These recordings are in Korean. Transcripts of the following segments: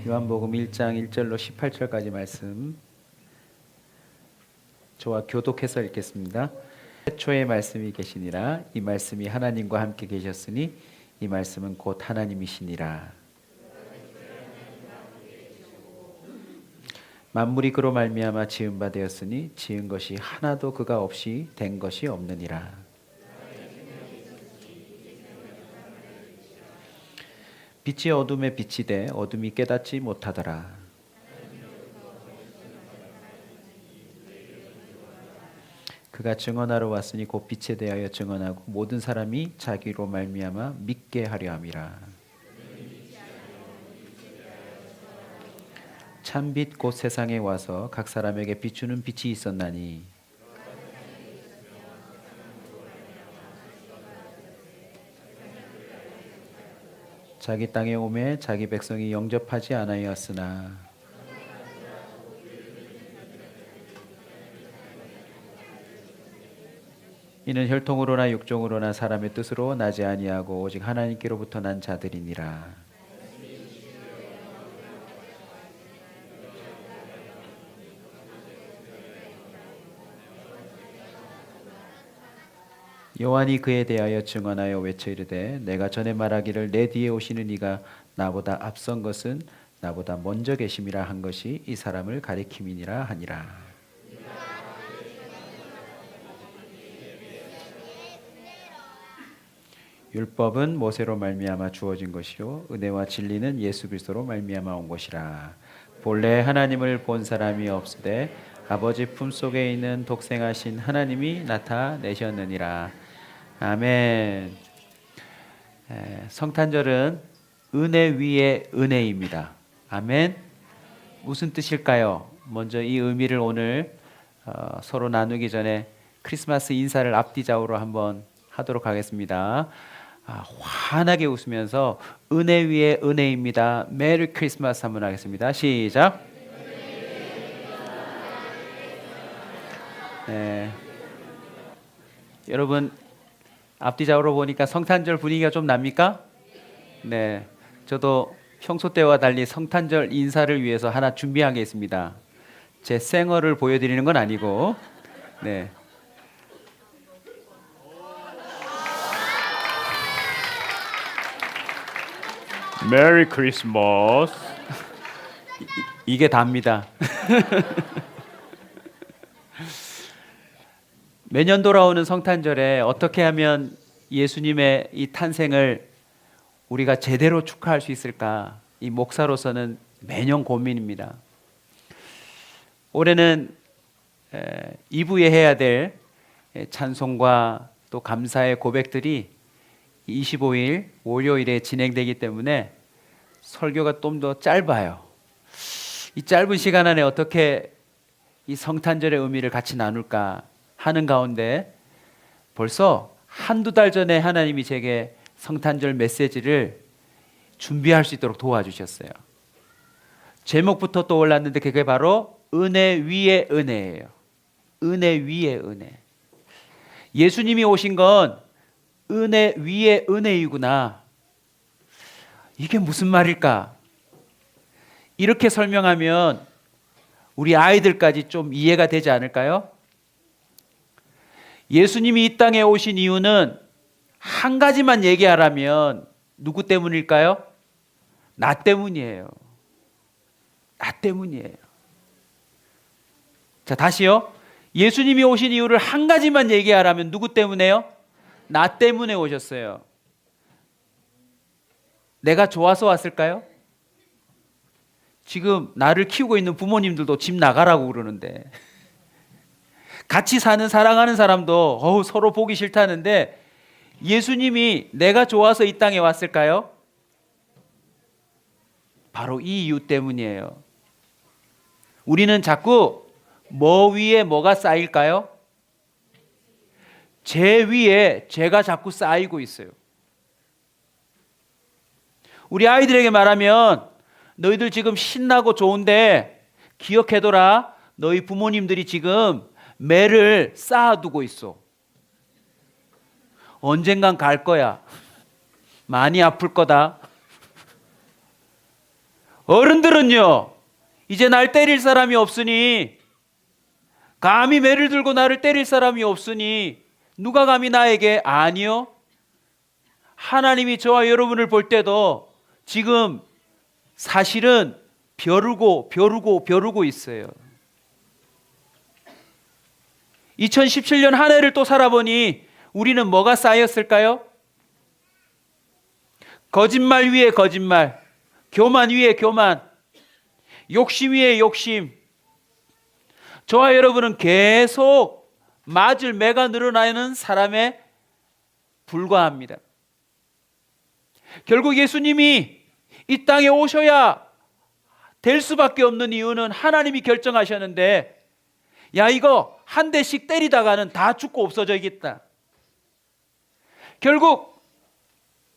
요한복음 1장 1절로 18절까지 말씀 저와 교독해서 읽겠습니다. 태초에 말씀이 계시니라. 이 말씀이 하나님과 함께 계셨으니 이 말씀은 곧 하나님이시니라. 만물이 그로 말미암아 지은 바 되었으니 지은 것이 하나도 그가 없이 된 것이 없느니라. 빛이 어둠에 빛이 돼 어둠이 깨닫지 못하더라. 그가 증언하러 왔으니 곧 빛에 대하여 증언하고 모든 사람이 자기로 말미암아 믿게 하려 함이라. 참빛 곧 세상에 와서 각 사람에게 비추는 빛이 있었나니 자기 땅에 오매 자기 백성이 영접하지 아니하였으나 이는 혈통으로나 육종으로나 사람의 뜻으로 나지 아니하고 오직 하나님께로부터 난 자들이니라. 요한이 그에 대하여 증언하여 외쳐 이르되 내가 전에 말하기를 내 뒤에 오시는 이가 나보다 앞선 것은 나보다 먼저 계심이라 한 것이 이 사람을 가리킴이니라 하니라. 율법은 모세로 말미암아 주어진 것이요 은혜와 진리는 예수 그리스도로 말미암아 온 것이라. 본래 하나님을 본 사람이 없으되 아버지 품속에 있는 독생하신 하나님이 나타내셨느니라. 아멘. 성탄절은 은혜 위에 은혜입니다. 아멘. 무슨 뜻일까요? 먼저 이 의미를 오늘 서로 나누기 전에 크리스마스 인사를 앞뒤좌우로 한번 하도록 하겠습니다. 환하게 웃으면서 은혜 위에 은혜입니다. 메리 크리스마스 한번 하겠습니다. 시작. 네. 여러분 앞뒤좌우로 보니까 성탄절 분위기가 좀 납니까? 네. 저도 평소 때와 달리 성탄절 인사를 위해서 하나 준비한 게 있습니다. 제 생얼을 보여드리는 건 아니고, 네. 메리 크리스마스. 이게 답니다. 매년 돌아오는 성탄절에 어떻게 하면 예수님의 이 탄생을 우리가 제대로 축하할 수 있을까? 이 목사로서는 매년 고민입니다. 올해는 2부에 해야 될 찬송과 또 감사의 고백들이 25일 월요일에 진행되기 때문에 설교가 좀 더 짧아요. 이 짧은 시간 안에 어떻게 이 성탄절의 의미를 같이 나눌까 하는 가운데 벌써 한두 달 전에 하나님이 제게 성탄절 메시지를 준비할 수 있도록 도와주셨어요. 제목부터 떠올랐는데 그게 바로 은혜 위에 은혜예요. 은혜 위에 은혜. 예수님이 오신 건 은혜 위에 은혜이구나. 이게 무슨 말일까? 이렇게 설명하면 우리 아이들까지 좀 이해가 되지 않을까요? 예수님이 이 땅에 오신 이유는 한 가지만 얘기하라면 누구 때문일까요? 나 때문이에요. 나 때문이에요. 자, 다시요. 예수님이 오신 이유를 한 가지만 얘기하라면 누구 때문에요? 나 때문에 오셨어요. 내가 좋아서 왔을까요? 지금 나를 키우고 있는 부모님들도 집 나가라고 그러는데, 같이 사는 사랑하는 사람도 서로 보기 싫다는데 예수님이 내가 좋아서 이 땅에 왔을까요? 바로 이 이유 때문이에요. 우리는 자꾸 뭐 위에 뭐가 쌓일까요? 죄 위에 죄가 자꾸 쌓이고 있어요. 우리 아이들에게 말하면 너희들 지금 신나고 좋은데 기억해둬라. 너희 부모님들이 지금 매를 쌓아두고 있어. 언젠간 갈 거야. 많이 아플 거다. 어른들은요, 이제 날 때릴 사람이 없으니, 감히 매를 들고 나를 때릴 사람이 없으니 누가 감히 나에게, 아니요, 하나님이 저와 여러분을 볼 때도 지금 사실은 벼르고 있어요. 2017년 한 해를 또 살아보니 우리는 뭐가 쌓였을까요? 거짓말 위에 거짓말, 교만 위에 교만, 욕심 위에 욕심. 저와 여러분은 계속 맞을 매가 늘어나는 사람에 불과합니다. 결국 예수님이 이 땅에 오셔야 될 수밖에 없는 이유는 하나님이 결정하셨는데, 야, 이거 한 대씩 때리다가는 다 죽고 없어져야겠다. 결국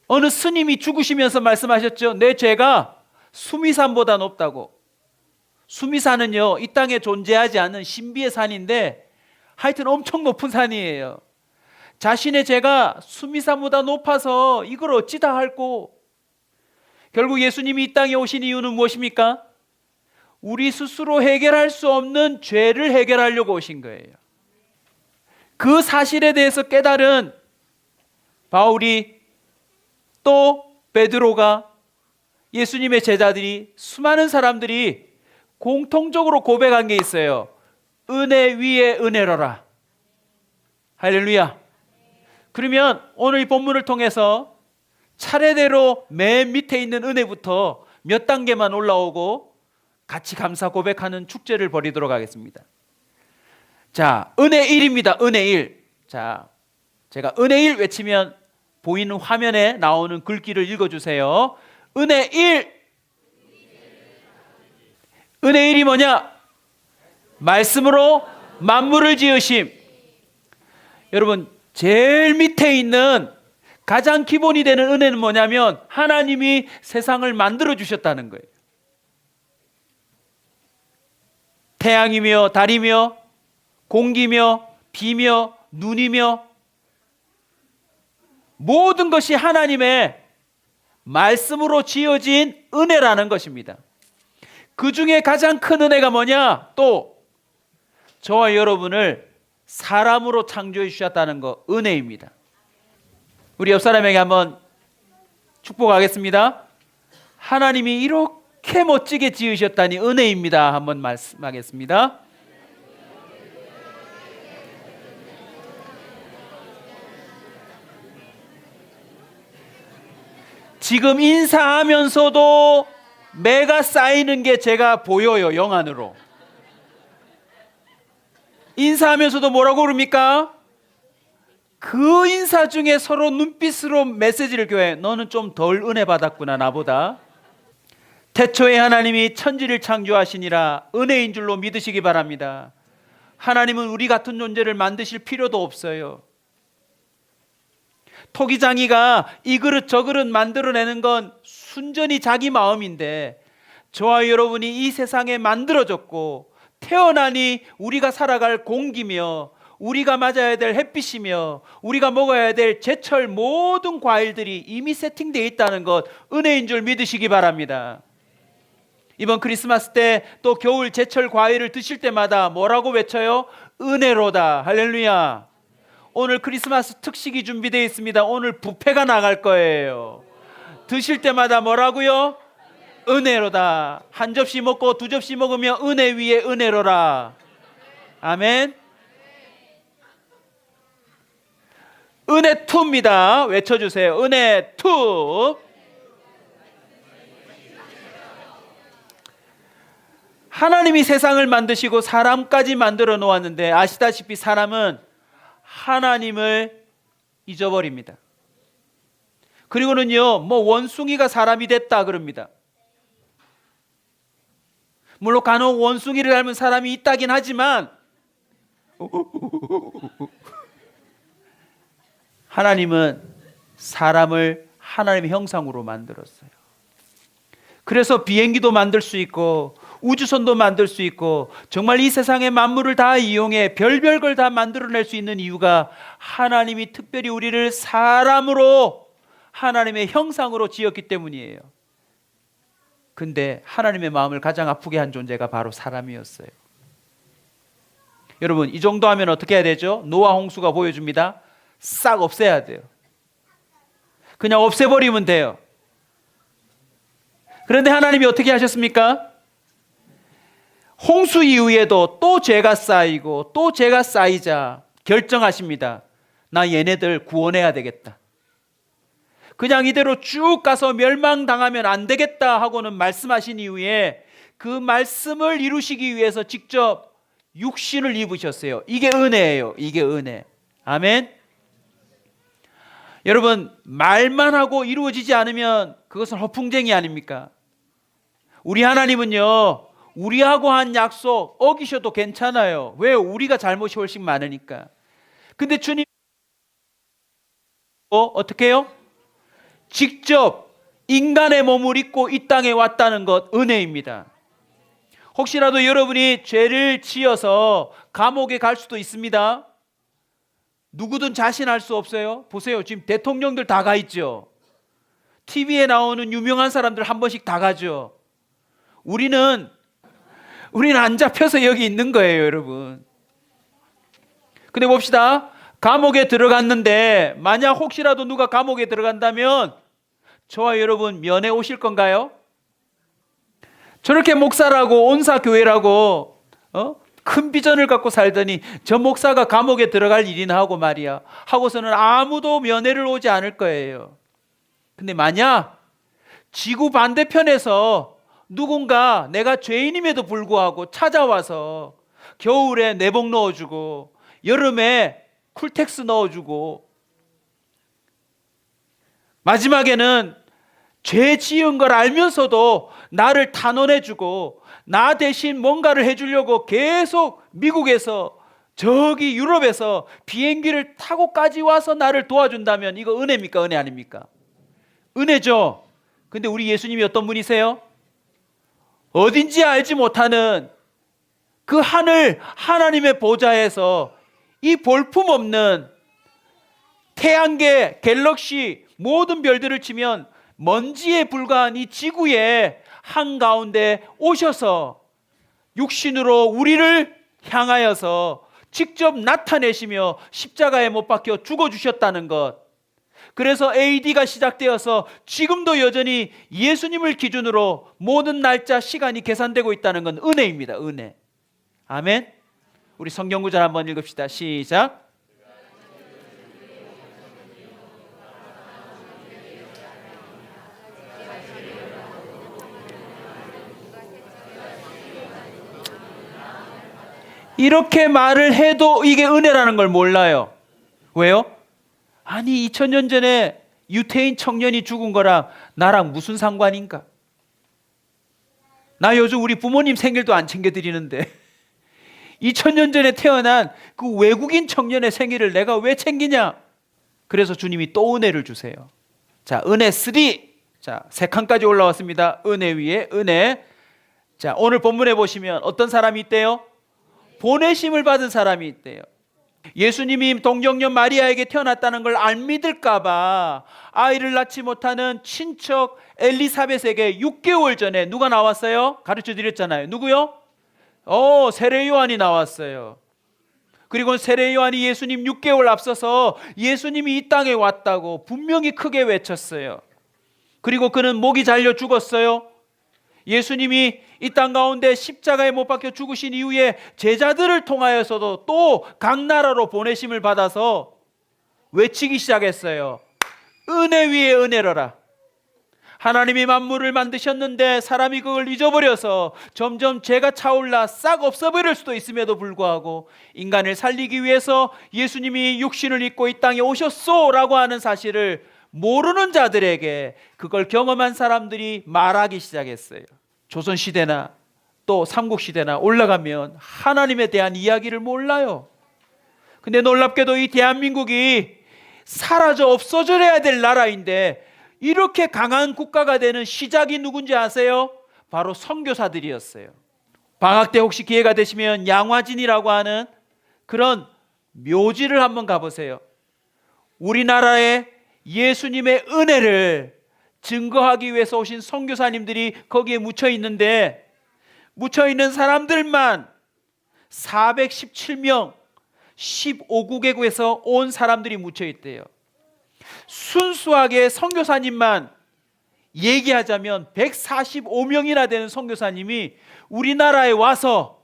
어느 스님이 죽으시면서 말씀하셨죠. 내 죄가 수미산보다 높다고. 수미산은요, 이 땅에 존재하지 않는 신비의 산인데 하여튼 엄청 높은 산이에요. 자신의 죄가 수미산보다 높아서 이걸 어찌 다 할꼬. 결국 예수님이 이 땅에 오신 이유는 무엇입니까? 우리 스스로 해결할 수 없는 죄를 해결하려고 오신 거예요. 그 사실에 대해서 깨달은 바울이, 또 베드로가, 예수님의 제자들이, 수많은 사람들이 공통적으로 고백한 게 있어요. 은혜 위에 은혜로라. 할렐루야. 그러면 오늘 이 본문을 통해서 차례대로 맨 밑에 있는 은혜부터 몇 단계만 올라오고 같이 감사 고백하는 축제를 벌이도록 하겠습니다. 자, 은혜 1입니다. 은혜 1. 자, 제가 은혜 1 외치면 보이는 화면에 나오는 글귀를 읽어주세요. 은혜 1. 은혜 1이 뭐냐? 말씀으로 만물을 지으심. 여러분, 제일 밑에 있는 가장 기본이 되는 은혜는 뭐냐면 하나님이 세상을 만들어 주셨다는 거예요. 태양이며 달이며 공기며 비며 눈이며 모든 것이 하나님의 말씀으로 지어진 은혜라는 것입니다. 그 중에 가장 큰 은혜가 뭐냐? 또 저와 여러분을 사람으로 창조해 주셨다는 거, 은혜입니다. 우리 옆 사람에게 한번 축복하겠습니다. 하나님이 이렇게 멋지게 지으셨다니 은혜입니다. 한번 말씀하겠습니다. 지금 인사하면서도 매가 쌓이는 게 제가 보여요. 영안으로. 인사하면서도 뭐라고 그럽니까? 그 인사 중에 서로 눈빛으로 메시지를 교회, 너는 좀 덜 은혜 받았구나 나보다. 태초에 하나님이 천지를 창조하시니라 은혜인 줄로 믿으시기 바랍니다. 하나님은 우리 같은 존재를 만드실 필요도 없어요. 토기장이가 이 그릇 저 그릇 만들어내는 건 순전히 자기 마음인데, 저와 여러분이 이 세상에 만들어졌고 태어나니 우리가 살아갈 공기며 우리가 맞아야 될 햇빛이며 우리가 먹어야 될 제철 모든 과일들이 이미 세팅되어 있다는 것, 은혜인 줄 믿으시기 바랍니다. 이번 크리스마스 때 또 겨울 제철 과일을 드실 때마다 뭐라고 외쳐요? 은혜로다. 할렐루야. 오늘 크리스마스 특식이 준비되어 있습니다. 오늘 뷔페가 나갈 거예요. 드실 때마다 뭐라고요? 은혜로다. 한 접시 먹고 두 접시 먹으면 은혜 위에 은혜로라. 아멘. 은혜 투입니다. 외쳐주세요. 은혜 투. 하나님이 세상을 만드시고 사람까지 만들어 놓았는데, 아시다시피 사람은 하나님을 잊어버립니다. 그리고는요, 뭐 원숭이가 사람이 됐다 그럽니다. 물론 간혹 원숭이를 닮은 사람이 있다긴 하지만 하나님은 사람을 하나님의 형상으로 만들었어요. 그래서 비행기도 만들 수 있고 우주선도 만들 수 있고 정말 이 세상의 만물을 다 이용해 별별 걸 다 만들어낼 수 있는 이유가 하나님이 특별히 우리를 사람으로 하나님의 형상으로 지었기 때문이에요. 근데 하나님의 마음을 가장 아프게 한 존재가 바로 사람이었어요. 여러분, 이 정도 하면 어떻게 해야 되죠? 노아 홍수가 보여줍니다. 싹 없애야 돼요. 그냥 없애버리면 돼요. 그런데 하나님이 어떻게 하셨습니까? 홍수 이후에도 또 죄가 쌓이고 또 죄가 쌓이자 결정하십니다. 나 얘네들 구원해야 되겠다. 그냥 이대로 쭉 가서 멸망당하면 안 되겠다 하고는 말씀하신 이후에 그 말씀을 이루시기 위해서 직접 육신을 입으셨어요. 이게 은혜예요. 이게 은혜. 아멘. 여러분, 말만 하고 이루어지지 않으면 그것은 허풍쟁이 아닙니까? 우리 하나님은요, 우리하고 한 약속 어기셔도 괜찮아요. 왜? 우리가 잘못이 훨씬 많으니까. 근데 주님 어떻게 해요? 직접 인간의 몸을 입고 이 땅에 왔다는 것, 은혜입니다. 혹시라도 여러분이 죄를 지어서 감옥에 갈 수도 있습니다. 누구든 자신할 수 없어요. 보세요, 지금 대통령들 다 가 있죠. TV에 나오는 유명한 사람들 한 번씩 다 가죠. 우리는 안 잡혀서 여기 있는 거예요, 여러분. 근데 봅시다. 감옥에 들어갔는데 만약 혹시라도 누가 감옥에 들어간다면 저와 여러분 면회 오실 건가요? 저렇게 목사라고 온사교회라고 큰 비전을 갖고 살더니 저 목사가 감옥에 들어갈 일이나 하고 말이야 하고서는 아무도 면회를 오지 않을 거예요. 근데 만약 지구 반대편에서 누군가 내가 죄인임에도 불구하고 찾아와서 겨울에 내복 넣어주고 여름에 쿨텍스 넣어주고 마지막에는 죄 지은 걸 알면서도 나를 탄원해주고 나 대신 뭔가를 해주려고 계속 미국에서 저기 유럽에서 비행기를 타고까지 와서 나를 도와준다면 이거 은혜입니까? 은혜 아닙니까? 은혜죠. 근데 우리 예수님이 어떤 분이세요? 어딘지 알지 못하는 그 하늘 하나님의 보좌에서 이 볼품없는 태양계, 갤럭시 모든 별들을 치면 먼지에 불과한 이 지구의 한가운데 오셔서 육신으로 우리를 향하여서 직접 나타내시며 십자가에 못 박혀 죽어주셨다는 것. 그래서 AD가 시작되어서 지금도 여전히 예수님을 기준으로 모든 날짜, 시간이 계산되고 있다는 건 은혜입니다. 은혜. 아멘. 우리 성경 구절 한번 읽읍시다. 시작. 이렇게 말을 해도 이게 은혜라는 걸 몰라요. 왜요? 아니 2000년 전에 유태인 청년이 죽은 거랑 나랑 무슨 상관인가? 나 요즘 우리 부모님 생일도 안 챙겨드리는데 2000년 전에 태어난 그 외국인 청년의 생일을 내가 왜 챙기냐? 그래서 주님이 또 은혜를 주세요. 자, 은혜 3. 자, 3칸까지 올라왔습니다. 은혜 위에 은혜. 자, 오늘 본문에 보시면 어떤 사람이 있대요? 보내심을 받은 사람이 있대요. 예수님이 동정녀 마리아에게 태어났다는 걸 안 믿을까봐 아이를 낳지 못하는 친척 엘리사벳에게 6개월 전에 누가 나왔어요? 가르쳐 드렸잖아요. 누구요? 세례 요한이 나왔어요. 그리고 세례 요한이 예수님 6개월 앞서서 예수님이 이 땅에 왔다고 분명히 크게 외쳤어요. 그리고 그는 목이 잘려 죽었어요. 예수님이 이 땅 가운데 십자가에 못 박혀 죽으신 이후에 제자들을 통하여서도 또 각 나라로 보내심을 받아서 외치기 시작했어요. 은혜 위에 은혜로라. 하나님이 만물을 만드셨는데 사람이 그걸 잊어버려서 점점 죄가 차올라 싹 없어버릴 수도 있음에도 불구하고 인간을 살리기 위해서 예수님이 육신을 입고 이 땅에 오셨소라고 하는 사실을 모르는 자들에게 그걸 경험한 사람들이 말하기 시작했어요. 조선시대나 또 삼국시대나 올라가면 하나님에 대한 이야기를 몰라요. 근데 놀랍게도 이 대한민국이 사라져 없어져야 될 나라인데 이렇게 강한 국가가 되는 시작이 누군지 아세요? 바로 선교사들이었어요. 방학 때 혹시 기회가 되시면 양화진이라고 하는 그런 묘지를 한번 가보세요. 우리나라에 예수님의 은혜를 증거하기 위해서 오신 선교사님들이 거기에 묻혀 있는데, 묻혀 있는 사람들만 417명 15국에서 온 사람들이 묻혀 있대요. 순수하게 선교사님만 얘기하자면 145명이나 되는 선교사님이 우리나라에 와서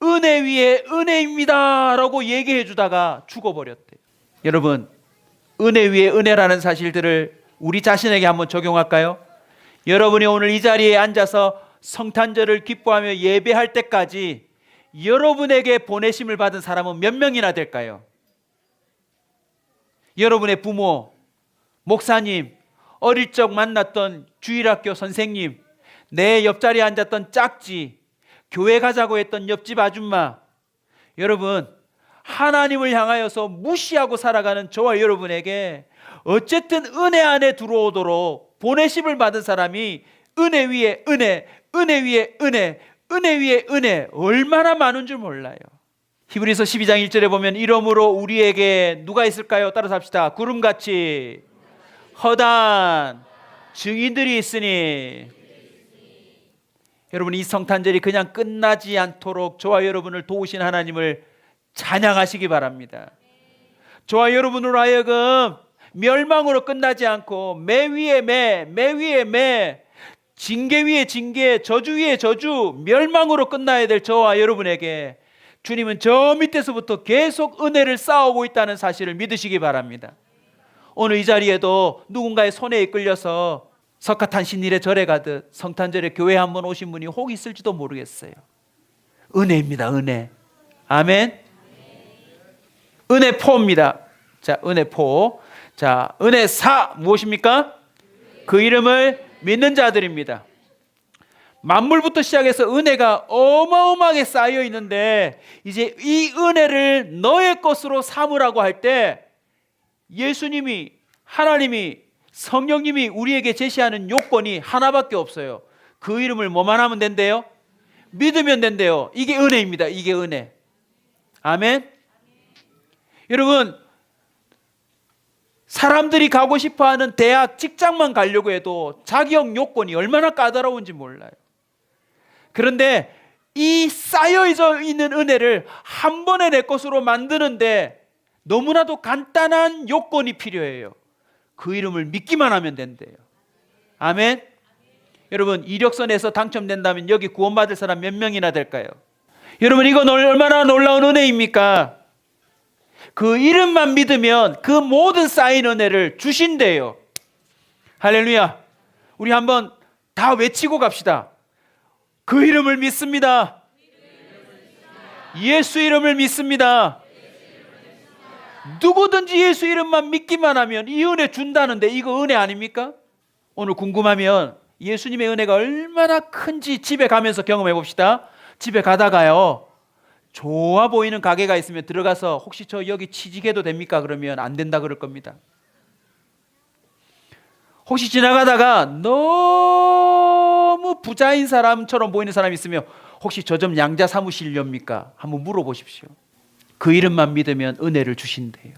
은혜 위에 은혜입니다 라고 얘기해 주다가 죽어버렸대요. 여러분, 은혜 위에 은혜라는 사실들을 우리 자신에게 한번 적용할까요? 여러분이 오늘 이 자리에 앉아서 성탄절을 기뻐하며 예배할 때까지 여러분에게 보내심을 받은 사람은 몇 명이나 될까요? 여러분의 부모, 목사님, 어릴 적 만났던 주일학교 선생님, 내 옆자리에 앉았던 짝지, 교회 가자고 했던 옆집 아줌마, 여러분, 하나님을 향하여서 무시하고 살아가는 저와 여러분에게 어쨌든 은혜 안에 들어오도록 보내심을 받은 사람이 은혜 위에 은혜, 은혜 위에 은혜, 은혜 위에 은혜, 얼마나 많은 줄 몰라요. 히브리서 12장 1절에 보면 이러므로 우리에게 누가 있을까요? 따라서 합시다. 구름같이 허다한 증인들이 있으니. 여러분, 이 성탄절이 그냥 끝나지 않도록 저와 여러분을 도우신 하나님을 찬양하시기 바랍니다. 저와 여러분으로 하여금 멸망으로 끝나지 않고 매 위에 매 위에 매, 징계 위에 징계, 저주 위에 저주, 멸망으로 끝나야 될 저와 여러분에게 주님은 저 밑에서부터 계속 은혜를 쌓아오고 있다는 사실을 믿으시기 바랍니다. 오늘 이 자리에도 누군가의 손에 이끌려서 석가탄 신일의 절에 가듯 성탄절에 교회 한번 오신 분이 혹 있을지도 모르겠어요. 은혜입니다. 은혜. 아멘. 은혜포입니다. 자, 은혜포. 자, 은혜 4 무엇입니까? 그 이름을 믿는 자들입니다. 만물부터 시작해서 은혜가 어마어마하게 쌓여 있는데 이제 이 은혜를 너의 것으로 삼으라고 할 때 예수님이, 하나님이, 성령님이 우리에게 제시하는 요건이 하나밖에 없어요. 그 이름을 뭐만 하면 된대요? 믿으면 된대요. 이게 은혜입니다. 이게 은혜. 아멘. 여러분, 사람들이 가고 싶어하는 대학, 직장만 가려고 해도 자격 요건이 얼마나 까다로운지 몰라요. 그런데 이 쌓여져 있는 은혜를 한 번에 내 것으로 만드는데 너무나도 간단한 요건이 필요해요. 그 이름을 믿기만 하면 된대요. 아멘. 여러분, 이력서내서 당첨된다면 여기 구원받을 사람 몇 명이나 될까요? 여러분, 이건 얼마나 놀라운 은혜입니까? 그 이름만 믿으면 그 모든 쌓인 은혜를 주신대요. 할렐루야. 우리 한번 다 외치고 갑시다. 그 이름을 믿습니다. 예수 이름을 믿습니다. 누구든지 예수 이름만 믿기만 하면 이 은혜 준다는데 이거 은혜 아닙니까? 오늘 궁금하면 예수님의 은혜가 얼마나 큰지 집에 가면서 경험해 봅시다. 집에 가다가요, 좋아 보이는 가게가 있으면 들어가서 혹시 저 여기 취직해도 됩니까? 그러면 안 된다 그럴 겁니다. 혹시 지나가다가 너무 부자인 사람처럼 보이는 사람이 있으면 혹시 저 점 양자 사무실렵니까? 한번 물어보십시오. 그 이름만 믿으면 은혜를 주신대요.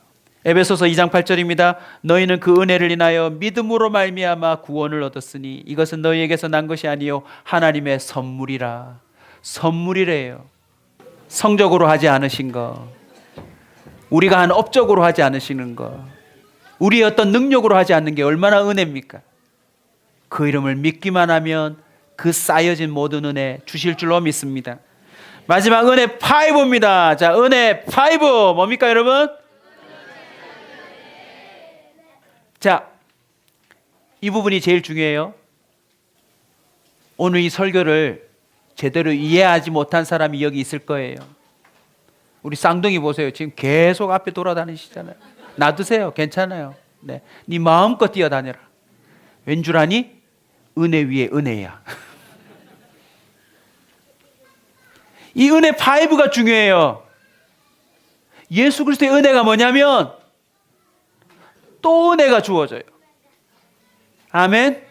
에베소서 2장 8절입니다. 너희는 그 은혜를 인하여 믿음으로 말미암아 구원을 얻었으니 이것은 너희에게서 난 것이 아니요 하나님의 선물이라. 선물이래요. 성적으로 하지 않으신 거, 우리가 한 업적으로 하지 않으시는 거, 우리의 어떤 능력으로 하지 않는 게 얼마나 은혜입니까? 그 이름을 믿기만 하면 그 쌓여진 모든 은혜 주실 줄로 믿습니다. 마지막 은혜 5입니다. 자, 은혜 5 뭡니까 여러분? 자, 이 부분이 제일 중요해요. 오늘 이 설교를 제대로 이해하지 못한 사람이 여기 있을 거예요. 우리 쌍둥이 보세요. 지금 계속 앞에 돌아다니시잖아요. 놔두세요. 괜찮아요. 네 마음껏 뛰어다녀라. 왠 줄 아니? 은혜 위에 은혜야. 이 은혜 5가 중요해요. 예수 그리스도의 은혜가 뭐냐면 또 은혜가 주어져요. 아멘.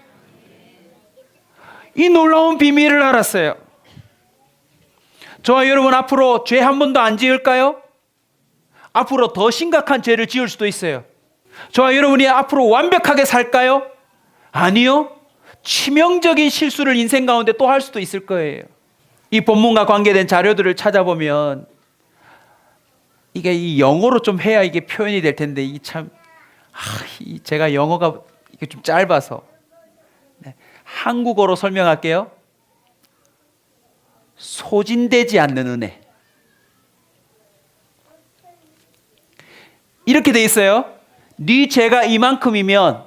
이 놀라운 비밀을 알았어요. 저와 여러분 앞으로 죄 한 번도 안 지을까요? 앞으로 더 심각한 죄를 지을 수도 있어요. 저와 여러분이 앞으로 완벽하게 살까요? 아니요. 치명적인 실수를 인생 가운데 또 할 수도 있을 거예요. 이 본문과 관계된 자료들을 찾아보면 이게 이 영어로 좀 해야 이게 표현이 될 텐데 이게 참 제가 영어가 이게 좀 짧아서 한국어로 설명할게요. 소진되지 않는 은혜. 이렇게 돼 있어요. 네 죄가 이만큼이면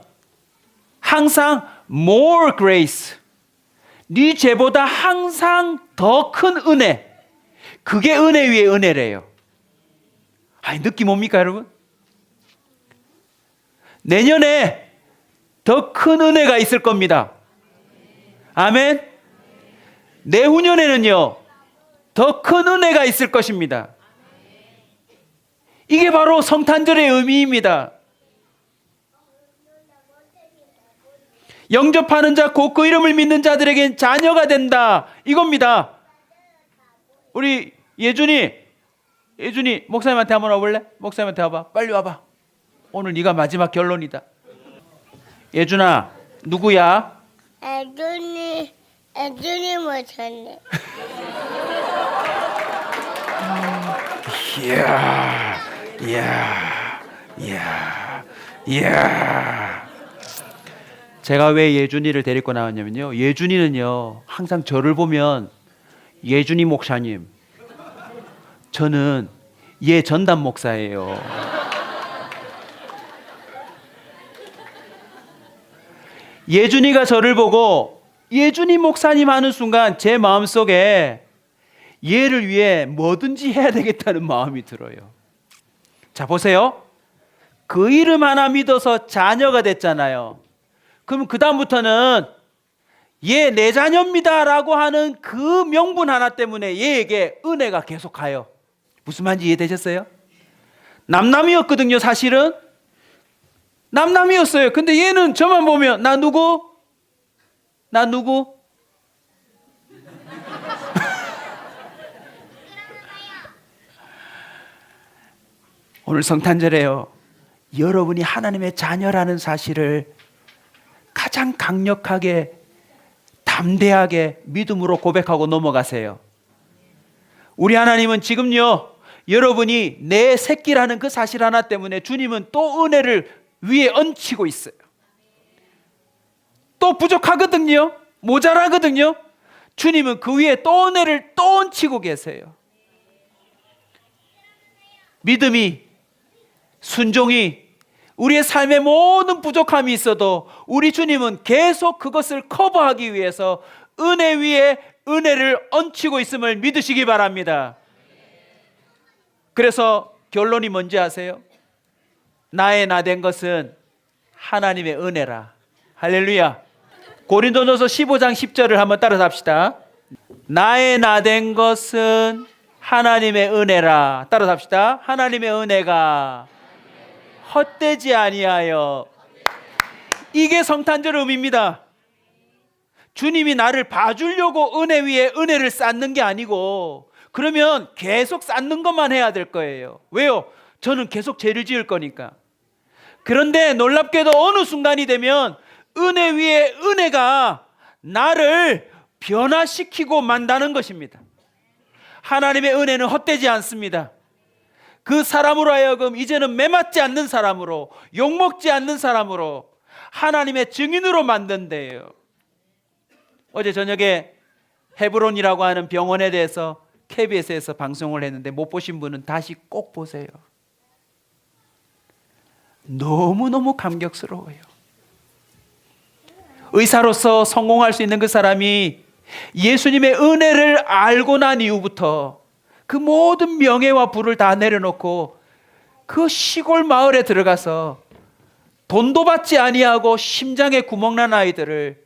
항상 more grace. 네 죄보다 항상 더 큰 은혜. 그게 은혜 위에 은혜래요. 아니, 느낌 뭡니까 여러분? 내년에 더 큰 은혜가 있을 겁니다. 아멘. 내후년에는요 더 큰 은혜가 있을 것입니다. 이게 바로 성탄절의 의미입니다. 영접하는 자 곧 그 이름을 믿는 자들에겐 자녀가 된다 이겁니다. 우리 예준이 목사님한테 한번 와볼래? 목사님한테 와봐. 빨리 와봐. 오늘 네가 마지막 결론이다. 예준아 누구야? 애준이 못했네. 이야. 제가 왜 예준이를 데리고 나왔냐면요. 예준이는요 항상 저를 보면 예준이 목사님, 저는 예 전담 목사예요. 예준이가 저를 보고 예준이 목사님 하는 순간 제 마음속에 얘를 위해 뭐든지 해야 되겠다는 마음이 들어요. 자 보세요. 그 이름 하나 믿어서 자녀가 됐잖아요. 그럼 그 다음부터는 얘 내 자녀입니다 라고 하는 그 명분 하나 때문에 얘에게 은혜가 계속 가요. 무슨 말인지 이해되셨어요? 남남이었거든요. 사실은 남남이었어요. 근데 얘는 저만 보면 나 누구? 오늘 성탄절에요. 여러분이 하나님의 자녀라는 사실을 가장 강력하게 담대하게 믿음으로 고백하고 넘어가세요. 우리 하나님은 지금요 여러분이 내 새끼라는 그 사실 하나 때문에 주님은 또 은혜를 위에 얹히고 있어요. 또 부족하거든요. 모자라거든요. 주님은 그 위에 또 은혜를 또 얹히고 계세요. 믿음이, 순종이, 우리의 삶에 모든 부족함이 있어도 우리 주님은 계속 그것을 커버하기 위해서 은혜 위에 은혜를 얹히고 있음을 믿으시기 바랍니다. 그래서 결론이 뭔지 아세요? 나의 나 된 것은 하나님의 은혜라. 할렐루야. 고린도전서 15장 10절을 한번 따라서 합시다. 나의 나 된 것은 하나님의 은혜라. 따라서 합시다. 하나님의 은혜가 헛되지 아니하여. 이게 성탄절 의미입니다. 주님이 나를 봐주려고 은혜 위에 은혜를 쌓는 게 아니고, 그러면 계속 쌓는 것만 해야 될 거예요. 왜요? 저는 계속 죄를 지을 거니까. 그런데 놀랍게도 어느 순간이 되면 은혜 위에 은혜가 나를 변화시키고 만다는 것입니다. 하나님의 은혜는 헛되지 않습니다. 그 사람으로 하여금 이제는 매맞지 않는 사람으로, 욕먹지 않는 사람으로, 하나님의 증인으로 만든대요. 어제 저녁에 헤브론이라고 하는 병원에 대해서 KBS에서 방송을 했는데 못 보신 분은 다시 꼭 보세요. 너무너무 감격스러워요. 의사로서 성공할 수 있는 그 사람이 예수님의 은혜를 알고 난 이후부터 그 모든 명예와 부를 다 내려놓고 그 시골 마을에 들어가서 돈도 받지 아니하고 심장에 구멍난 아이들을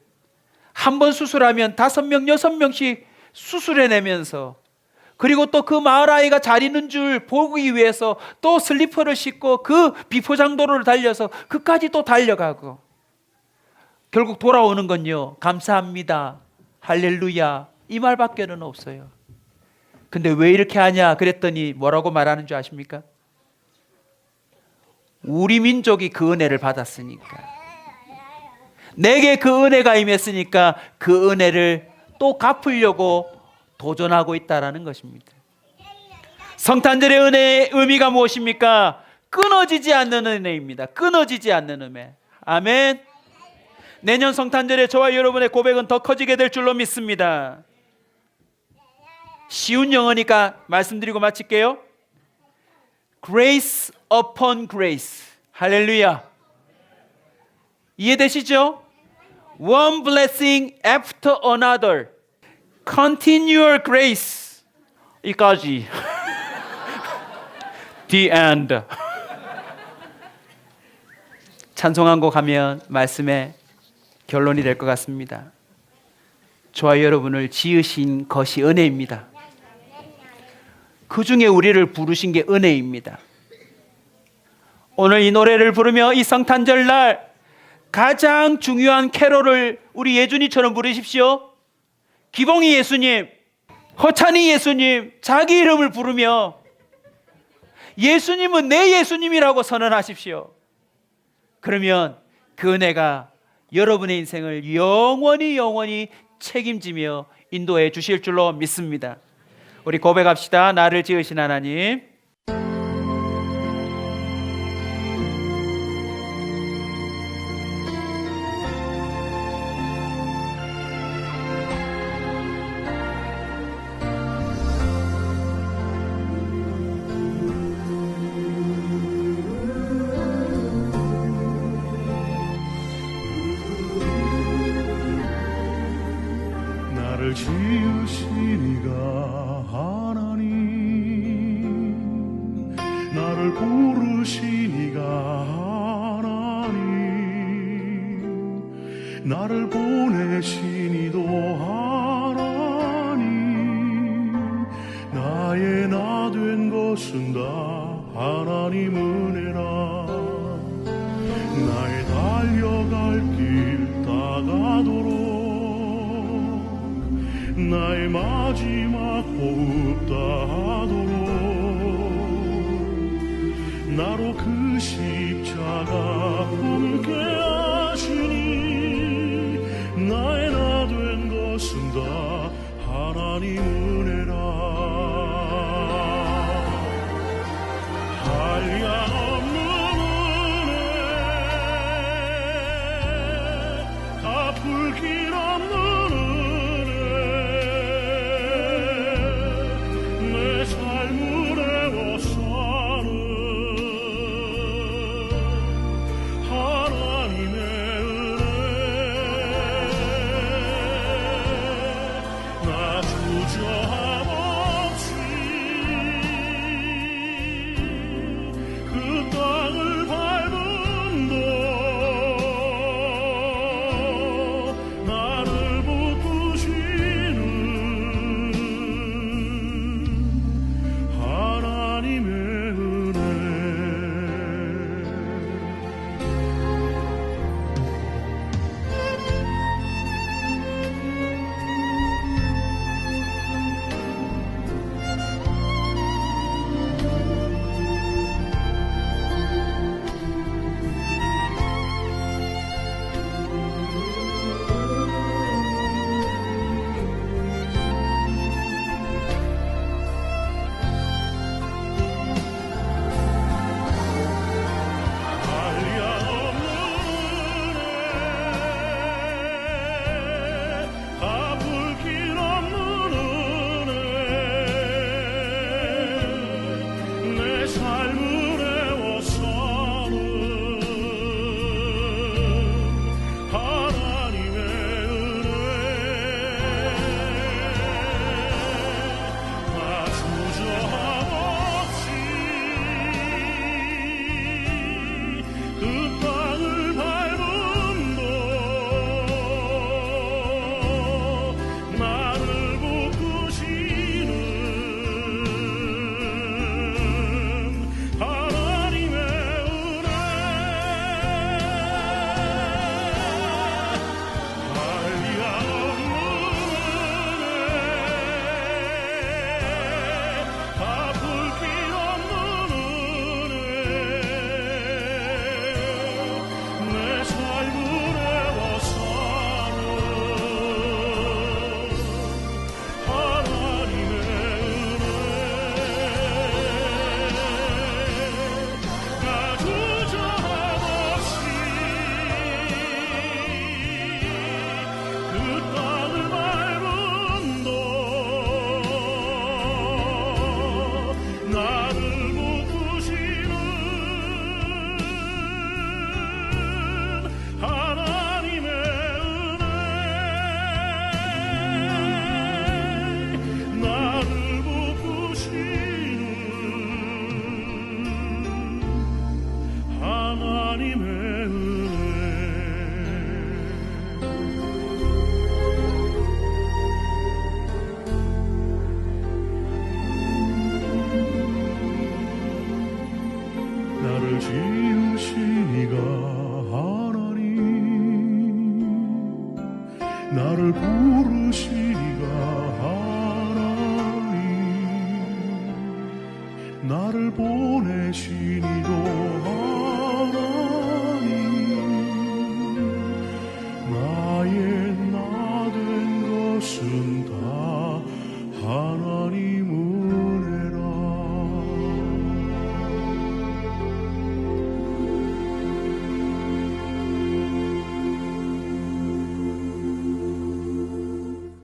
한 번 수술하면 5명, 6명씩 수술해내면서, 그리고 또 그 마을 아이가 잘 있는 줄 보기 위해서 또 슬리퍼를 신고 그 비포장도로를 달려서 그까지 또 달려가고, 결국 돌아오는 건요, 감사합니다, 할렐루야, 이 말밖에는 없어요. 근데 왜 이렇게 하냐 그랬더니 뭐라고 말하는 줄 아십니까? 우리 민족이 그 은혜를 받았으니까, 내게 그 은혜가 임했으니까 그 은혜를 또 갚으려고 도전하고 있다는 것입니다. 성탄절의 은혜의 의미가 무엇입니까? 끊어지지 않는 은혜입니다. 끊어지지 않는 은혜. 아멘. 내년 성탄절에 저와 여러분의 고백은 더 커지게 될 줄로 믿습니다. 쉬운 영어니까 말씀드리고 마칠게요. Grace upon grace. 할렐루야. 이해되시죠? One blessing after another. Continual grace. 이까지. The end. 찬송 한 곡 하면 말씀의 결론이 될 것 같습니다. 저와 여러분을 지으신 것이 은혜입니다. 그 중에 우리를 부르신 게 은혜입니다. 오늘 이 노래를 부르며 이 성탄절 날 가장 중요한 캐롤을 우리 예준이처럼 부르십시오. 기봉이 예수님, 허찬이 예수님, 자기 이름을 부르며 예수님은 내 예수님이라고 선언하십시오. 그러면 그 은혜가 여러분의 인생을 영원히 책임지며 인도해 주실 줄로 믿습니다. 우리 고백합시다. 나를 지으신 하나님, 나를 지으시니가 하나님, 나를 부르시니가 하나님, 나를 보내시니도 하나님, 나의 나 된 것은 다 하나님 은혜라. 나의 달려갈 길 다가도록 나의 마지막 호흡 다하도록 나로 그 십자가 함께 하시니 나의 나 된 것은 다 하나님 은혜라. 한량없는 은혜, 갚을 길 없는 주저 땅을 밟음도 나를 붙드시는 하나님의 은혜 할리야 없는 은혜 갚을 길 없는 은혜 내 삶을 애워싸는 하나님의 은혜 나 주저함없이 그 땅을 밟음도 나를 붙드시는 하나님의 은혜 나를 붙드시는 하나님의 은혜 나를 지으신 이가 하나님 나를 부르신 이가 하나님 나를 보내신